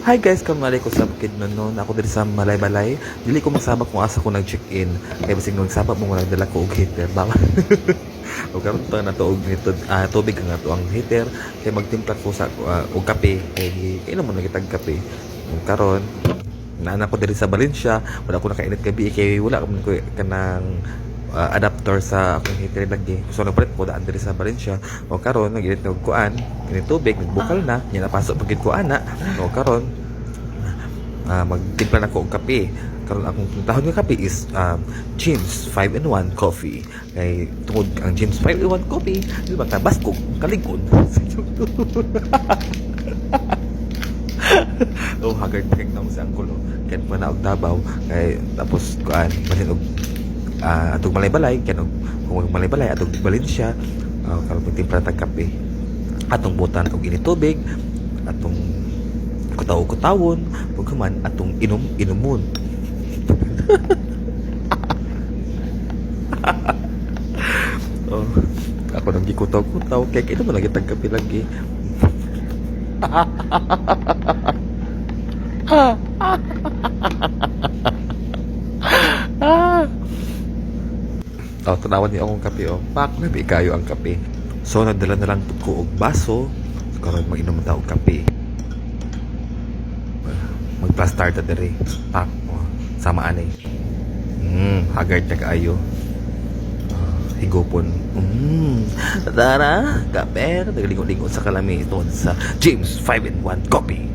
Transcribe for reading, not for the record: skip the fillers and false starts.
Hi guys, kamali ko sa Bukid Nonon. Ako diri sa Malay-Balay. Dili ko masabak kung asa ko nag-check-in. Kaya basig nung sabak mo nagdala ko og heater. Baka o karon pa na to og nito tubig nga to ang heater. Kaya magtimpla ko sa og kape. Kaya naman nagitag kape. Karon naanak ko diri sa Valencia. Wala ko nakainit gabi kay wala ko kanang adapter sa akong heater lagi. So nagpalit ko daan diri sa Valencia. O karon naginit og kuan, init tubig, nagbukal na, nya napasok pagid ko ana. O karon magtimpla na ko og kape. Karon akong puntahon nga kape is James 5-in-1 coffee. Kay tungod ang James 5-in-1 coffee, di ba baskog kaligod. Oh, hagard kay namo sa angkolo. Kaya pa na og tabaw kay tapos kuan balin og atong Malay-Balay kaya kung Malay-Balay atong Valencia karon pagtimpla tag kape atong butan og init tubig atong kutaw-kutawon ug human atong inumon. Oh, ako nang gikutaw-kutaw kay ito mo lagi tag kape lagi. Oh, tanawan niyo akong kape, oh. Pak, nabi kayo ang kape. So, nagdala na lang ko og baso. Karon mag-inom ta og kape. Mag-plastar ta dere. Pak, oh. Sama anay. Haggard na kaayo. Higopon. Tara, kape. Nagalingon-lingon sa kalamiton sa James 5-in-1 Coffee.